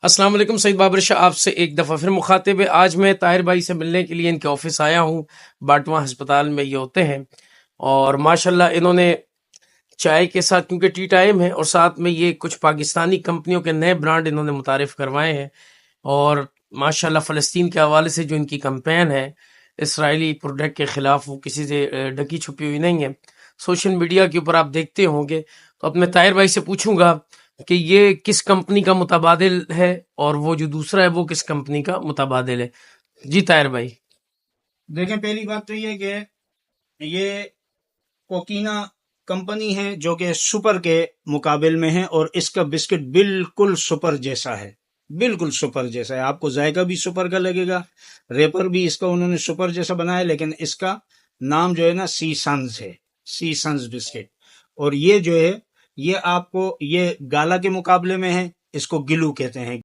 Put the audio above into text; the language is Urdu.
السلام علیکم، سعید بابر شاہ آپ سے ایک دفعہ پھر مخاطب ہے۔ آج میں طاہر بھائی سے ملنے کے لیے ان کے آفس آیا ہوں، باٹواں ہسپتال میں یہ ہوتے ہیں، اور ماشاءاللہ انہوں نے چائے کے ساتھ، کیونکہ ٹی ٹائم ہے، اور ساتھ میں یہ کچھ پاکستانی کمپنیوں کے نئے برانڈ انہوں نے متعارف کروائے ہیں، اور ماشاءاللہ فلسطین کے حوالے سے جو ان کی کمپین ہے اسرائیلی پروڈکٹ کے خلاف، وہ کسی سے ڈکی چھپی ہوئی نہیں ہے، سوشل میڈیا کے اوپر آپ دیکھتے ہوں گے۔ تو اب میں طاہر بھائی سے پوچھوں گا کہ یہ کس کمپنی کا متبادل ہے، اور وہ جو دوسرا ہے وہ کس کمپنی کا متبادل ہے؟ جی طاہر بھائی۔ دیکھیں، پہلی بات تو یہ کہ یہ کوکینا کمپنی ہے جو کہ سپر کے مقابل میں ہے، اور اس کا بسکٹ بالکل سپر جیسا ہے، بالکل سپر جیسا ہے۔ آپ کو ذائقہ بھی سپر کا لگے گا، ریپر بھی اس کا انہوں نے سپر جیسا بنایا، لیکن اس کا نام جو ہے نا سی سنز ہے، سی سنز بسکٹ۔ اور یہ جو ہے یہ آپ کو یہ گالا کے مقابلے میں ہے، اس کو گلو کہتے ہیں۔